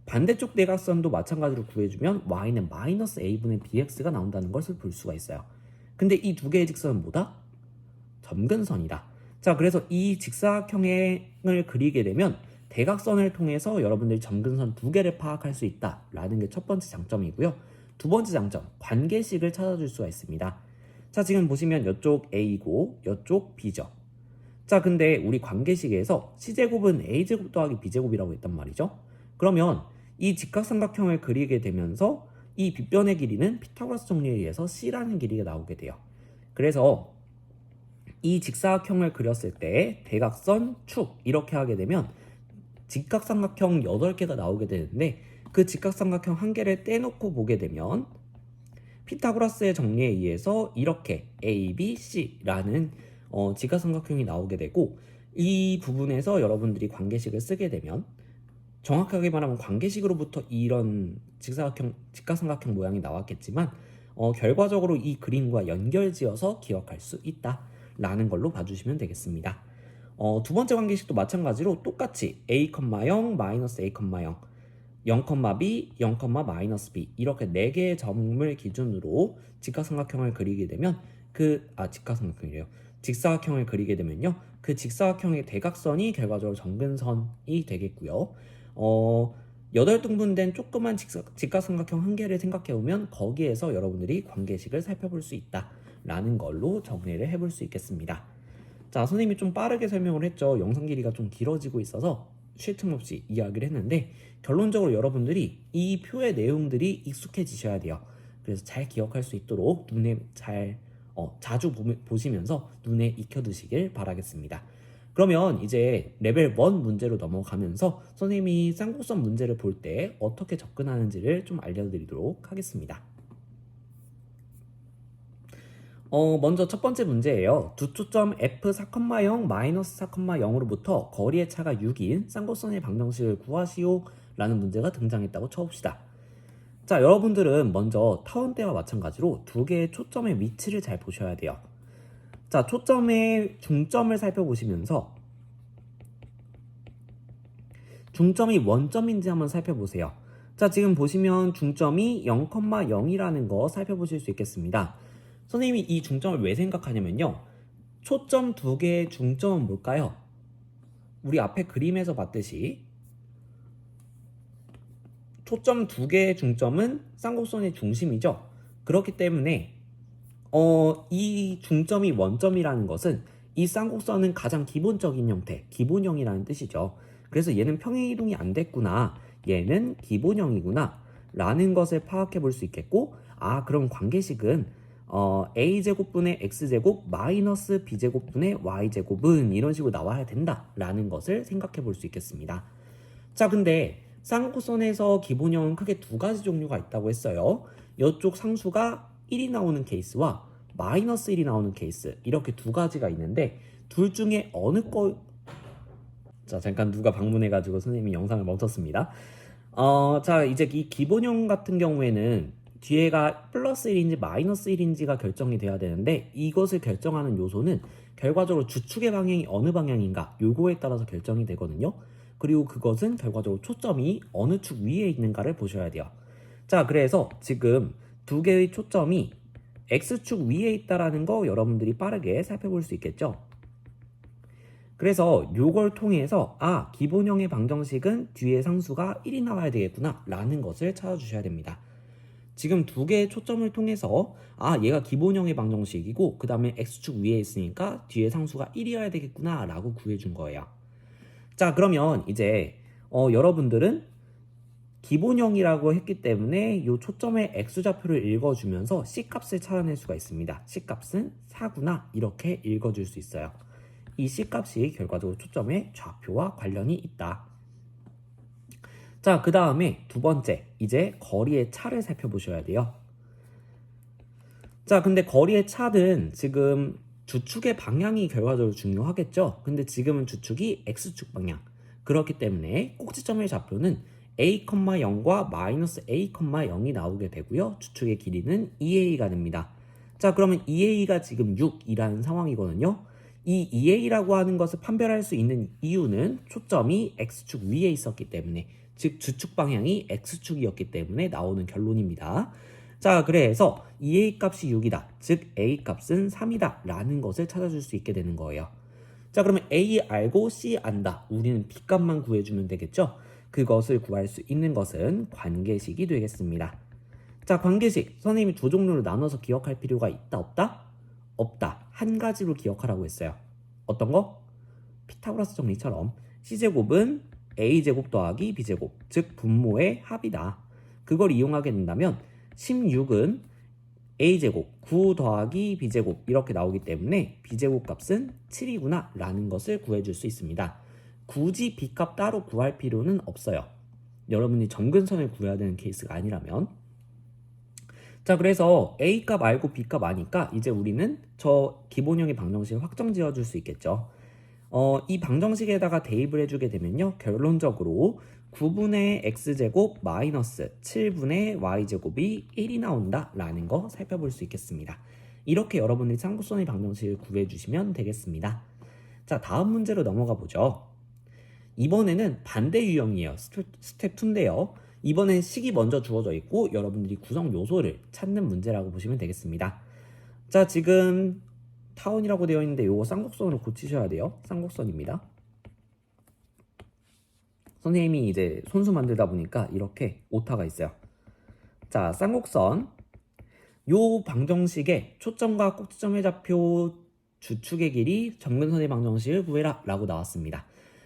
반대쪽 대각선도 마찬가지로 구해주면 y는 마이너스 a분의 bx가 나온다는 것을 볼 수가 있어요. 근데 이 두 개의 직선은 뭐다? 점근선이다. 자, 그래서 이 직사각형을 그리게 되면 대각선을 통해서 여러분들이 점근선 두 개를 파악할 수 있다라는 게 첫 번째 장점이고요. 두 번째 장점, 관계식을 찾아줄 수가 있습니다. 자, 지금 보시면 이쪽 a고 이쪽 b죠. 자, 근데 우리 관계식에서 c제곱은 a제곱 더하기 b제곱이라고 했단 말이죠. 그러면 이 직각삼각형을 그리게 되면서 이 빗변의 길이는 피타고라스 정리에 의해서 c라는 길이가 나오게 돼요. 그래서 이 직사각형을 그렸을 때 대각선, 축 이렇게 하게 되면 직각삼각형 8개가 나오게 되는데, 그 직각삼각형 한 개를 떼놓고 보게 되면 피타고라스의 정리에 의해서 이렇게 A, B, C라는 직각삼각형이 나오게 되고, 이 부분에서 여러분들이 관계식을 쓰게 되면 정확하게 말하면 관계식으로부터 이런 직각삼각형 모양이 나왔겠지만 결과적으로 이 그림과 연결지어서 기억할 수 있다라는 걸로 봐주시면 되겠습니다. 두 번째 관계식도 마찬가지로 똑같이 a, 0, 마이너스 a, 0, 0, b, 0, 마이너스 b 이렇게 4개의 점을 기준으로 직각삼각형을 그리게 되면 직사각형을 그리게 되면요, 그 직사각형의 대각선이 결과적으로 점근선이 되겠고요. 8등분된 조그만 직각삼각형 한 개를 생각해보면 거기에서 여러분들이 관계식을 살펴볼 수 있다라는 걸로 정리를 해볼 수 있겠습니다. 자, 선생님이 좀 빠르게 설명을 했죠. 영상 길이가 좀 길어지고 있어서 쉴 틈 없이 이야기를 했는데, 결론적으로 여러분들이 이 표의 내용들이 익숙해지셔야 돼요. 그래서 잘 기억할 수 있도록 눈에 자주 보시면서 눈에 익혀두시길 바라겠습니다. 그러면 이제 레벨 1 문제로 넘어가면서 선생님이 쌍곡선 문제를 볼 때 어떻게 접근하는지를 좀 알려드리도록 하겠습니다. 먼저 첫 번째 문제예요. 두 초점 f 4,0 마이너스 4,0으로부터 거리의 차가 6인 쌍곡선의 방정식을 구하시오 라는 문제가 등장했다고 쳐봅시다. 자, 여러분들은 먼저 타원 때와 마찬가지로 두 개의 초점의 위치를 잘 보셔야 돼요. 자, 초점의 중점을 살펴보시면서 중점이 원점인지 한번 살펴보세요. 자, 지금 보시면 중점이 0,0이라는 거 살펴보실 수 있겠습니다. 선생님이 이 중점을 왜 생각하냐면요. 초점 두 개의 중점은 뭘까요? 우리 앞에 그림에서 봤듯이 초점 두 개의 중점은 쌍곡선의 중심이죠. 그렇기 때문에 이 중점이 원점이라는 것은 이 쌍곡선은 가장 기본적인 형태, 기본형이라는 뜻이죠. 그래서 얘는 평행이동이 안 됐구나, 얘는 기본형이구나 라는 것을 파악해 볼 수 있겠고, 그럼 관계식은 a제곱분의 x제곱 마이너스 b제곱분의 y제곱은 이런 식으로 나와야 된다라는 것을 생각해 볼 수 있겠습니다. 자, 근데 쌍곡선에서 기본형은 크게 두 가지 종류가 있다고 했어요. 이쪽 상수가 1이 나오는 케이스와 마이너스 1이 나오는 케이스, 이렇게 두 가지가 있는데 둘 중에 어느 거... 자, 잠깐 누가 방문해가지고 선생님이 영상을 멈췄습니다. 자, 이제 이 기본형 같은 경우에는 뒤에가 플러스 1인지 마이너스 1인지가 결정이 돼야 되는데, 이것을 결정하는 요소는 결과적으로 주축의 방향이 어느 방향인가, 요거에 따라서 결정이 되거든요. 그리고 그것은 결과적으로 초점이 어느 축 위에 있는가를 보셔야 돼요. 자, 그래서 지금 두 개의 초점이 X축 위에 있다라는 거 여러분들이 빠르게 살펴볼 수 있겠죠. 그래서 요걸 통해서 기본형의 방정식은 뒤에 상수가 1이 나와야 되겠구나 라는 것을 찾아주셔야 됩니다. 지금 두 개의 초점을 통해서 얘가 기본형의 방정식이고 그 다음에 X축 위에 있으니까 뒤에 상수가 1이어야 되겠구나 라고 구해준 거예요. 자, 그러면 이제 여러분들은 기본형이라고 했기 때문에 이 초점의 X좌표를 읽어주면서 C값을 찾아낼 수가 있습니다. C값은 4구나 이렇게 읽어줄 수 있어요. 이 C값이 결과적으로 초점의 좌표와 관련이 있다. 자, 그 다음에 두 번째, 이제 거리의 차를 살펴보셔야 돼요. 자, 근데 거리의 차는 지금 주축의 방향이 결과적으로 중요하겠죠. 근데 지금은 주축이 X축 방향. 그렇기 때문에 꼭지점의 좌표는 a,0과 마이너스 a,0이 나오게 되고요. 주축의 길이는 2a가 됩니다. 자, 그러면 2a가 지금 6이라는 상황이거든요. 이 2a라고 하는 것을 판별할 수 있는 이유는 초점이 X축 위에 있었기 때문에, 즉 주축 방향이 X축이었기 때문에 나오는 결론입니다. 자, 그래서 2a 값이 6이다. 즉 a 값은 3이다 라는 것을 찾아줄 수 있게 되는 거예요. 자, 그러면 a 알고 c 안다. 우리는 b 값만 구해주면 되겠죠. 그것을 구할 수 있는 것은 관계식이 되겠습니다. 자, 관계식 선생님이 두 종류로 나눠서 기억할 필요가 있다 없다? 없다. 한 가지로 기억하라고 했어요. 어떤 거? 피타고라스 정리처럼 c제곱은 a제곱 더하기 b제곱, 즉 분모의 합이다. 그걸 이용하게 된다면 16은 a제곱 9 더하기 b제곱 이렇게 나오기 때문에 b제곱 값은 7이구나 라는 것을 구해줄 수 있습니다. 굳이 b값 따로 구할 필요는 없어요. 여러분이 점근선을 구해야 되는 케이스가 아니라면. 자, 그래서 a값 알고 b값 아니까 이제 우리는 저 기본형의 방정식을 확정 지어줄 수 있겠죠. 이 방정식에다가 대입을 해주게 되면요, 결론적으로 9분의 x제곱 마이너스 7분의 y제곱이 1이 나온다 라는 거 살펴볼 수 있겠습니다. 이렇게 여러분들이 쌍곡선의 방정식을 구해주시면 되겠습니다. 자, 다음 문제로 넘어가 보죠. 이번에는 반대 유형이에요. 스텝 2인데요. 이번엔 식이 먼저 주어져 있고 여러분들이 구성 요소를 찾는 문제라고 보시면 되겠습니다. 자, 지금 타원이라고 되어 있는데 요거 쌍곡선으로 고치셔야 돼요. 쌍곡선입니다. 선생님이 이제 손수 만들다 보니까 이렇게 오타가 있어요. 자, 쌍곡선. 요 방정식에 초점과 꼭지점의 좌표 주축의 길이 점근선의 방정식을 구해라 라고 나왔습니다.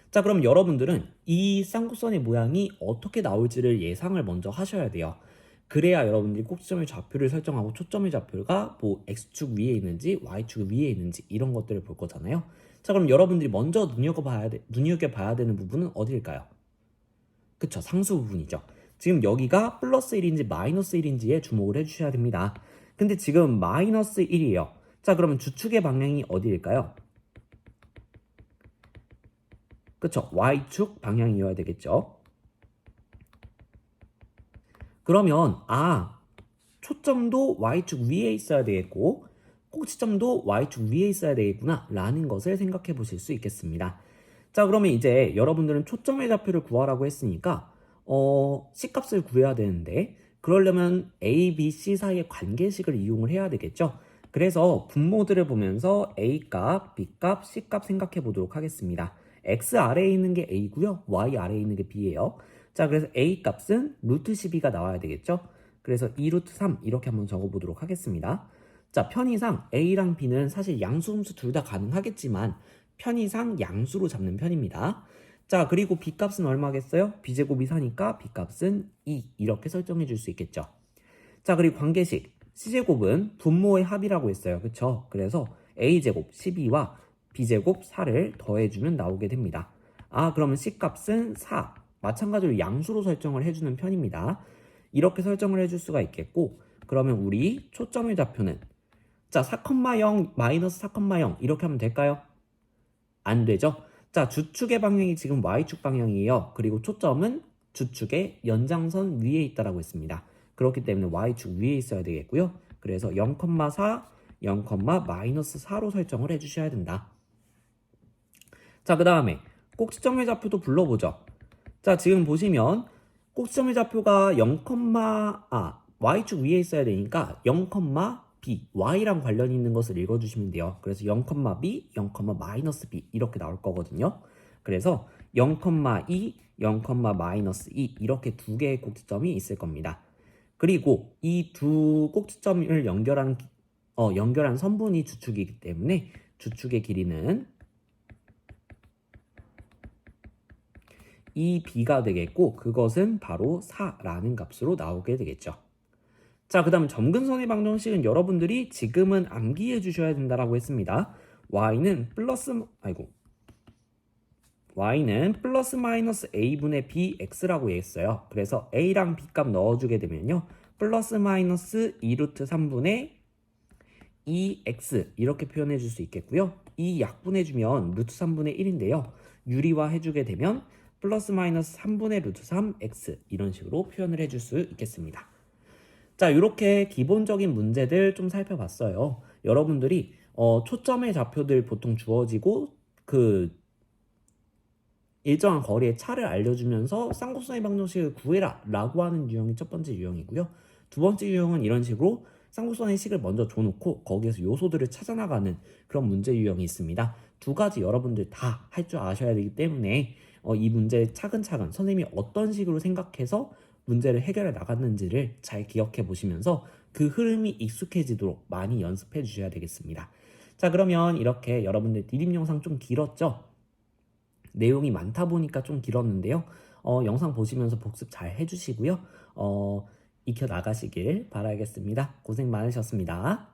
자, 그럼 여러분들은 이 쌍곡선의 모양이 어떻게 나올지를 예상을 먼저 하셔야 돼요. 그래야 여러분들이 꼭지점의 좌표를 설정하고 초점의 좌표가 뭐 X축 위에 있는지 Y축 위에 있는지 이런 것들을 볼 거잖아요. 자, 그럼 여러분들이 먼저 눈여겨봐야 되는 부분은 어디일까요? 그쵸, 상수 부분이죠. 지금 여기가 플러스 1인지 마이너스 1인지에 주목을 해주셔야 됩니다. 근데 지금 마이너스 1이에요. 자, 그러면 주축의 방향이 어디일까요? 그쵸? Y축 방향이어야 되겠죠? 그러면 초점도 Y축 위에 있어야 되겠고 꼭지점도 Y축 위에 있어야 되겠구나 라는 것을 생각해 보실 수 있겠습니다. 자, 그러면 이제 여러분들은 초점의 좌표를 구하라고 했으니까 C값을 구해야 되는데 그러려면 A, B, C 사이의 관계식을 이용을 해야 되겠죠. 그래서 분모들을 보면서 A값, B값, C값 생각해 보도록 하겠습니다. X 아래에 있는 게 A고요. Y 아래에 있는 게 B예요. 자, 그래서 A 값은 루트 12가 나와야 되겠죠. 그래서 2 루트 3 이렇게 한번 적어보도록 하겠습니다. 자, 편의상 A랑 B는 사실 양수음수 둘 다 가능하겠지만 편의상 양수로 잡는 편입니다. 자, 그리고 B값은 얼마겠어요? B제곱이 4니까 B값은 2 이렇게 설정해 줄 수 있겠죠. 자, 그리고 관계식 C제곱은 분모의 합이라고 했어요. 그쵸? 그래서 A제곱 12와 B제곱 4를 더해주면 나오게 됩니다. 그러면 C값은 4 마찬가지로 양수로 설정을 해주는 편입니다. 이렇게 설정을 해줄 수가 있겠고 그러면 우리 초점의 좌표는 자 4,0 마이너스 4,0 이렇게 하면 될까요? 안 되죠? 자, 주축의 방향이 지금 Y축 방향이에요. 그리고 초점은 주축의 연장선 위에 있다라고 했습니다. 그렇기 때문에 Y축 위에 있어야 되겠고요. 그래서 0,4, 0, 마이너스 4로 설정을 해주셔야 된다. 자, 그 다음에 꼭지점의 좌표도 불러보죠. 자, 지금 보시면 꼭지점의 좌표가 Y축 위에 있어야 되니까 0, B, Y랑 관련이 있는 것을 읽어주시면 돼요. 그래서 0, B, 0, 마이너스 B 이렇게 나올 거거든요. 그래서 0,2, 0, 마이너스 2 이렇게 두 개의 꼭지점이 있을 겁니다. 그리고 이 두 꼭지점을 연결한 선분이 주축이기 때문에 주축의 길이는 이 B가 되겠고 그것은 바로 4라는 값으로 나오게 되겠죠. 자, 그 다음 점근선의 방정식은 여러분들이 지금은 암기해 주셔야 된다라고 했습니다. Y는 플러스 마이너스 A분의 BX라고 했어요. 그래서 A랑 B값 넣어주게 되면요. 플러스 마이너스 2루트 3분의 2X 이렇게 표현해 줄 수 있겠고요. 이 약분해주면 루트 3분의 1인데요. 유리화 해주게 되면 플러스 마이너스 3분의 루트 3X 이런 식으로 표현을 해줄 수 있겠습니다. 자, 이렇게 기본적인 문제들 좀 살펴봤어요. 여러분들이 초점의 좌표들 보통 주어지고 그 일정한 거리의 차를 알려주면서 쌍곡선의 방정식을 구해라 라고 하는 유형이 첫 번째 유형이고요. 두 번째 유형은 이런 식으로 쌍곡선의 식을 먼저 줘놓고 거기에서 요소들을 찾아나가는 그런 문제 유형이 있습니다. 두 가지 여러분들 다 할 줄 아셔야 되기 때문에 이 문제 차근차근 선생님이 어떤 식으로 생각해서 문제를 해결해 나갔는지를 잘 기억해 보시면서 그 흐름이 익숙해지도록 많이 연습해 주셔야 되겠습니다. 자, 그러면 이렇게 여러분들 디딤 영상 좀 길었죠? 내용이 많다 보니까 좀 길었는데요. 영상 보시면서 복습 잘 해주시고요. 익혀 나가시길 바라겠습니다. 고생 많으셨습니다.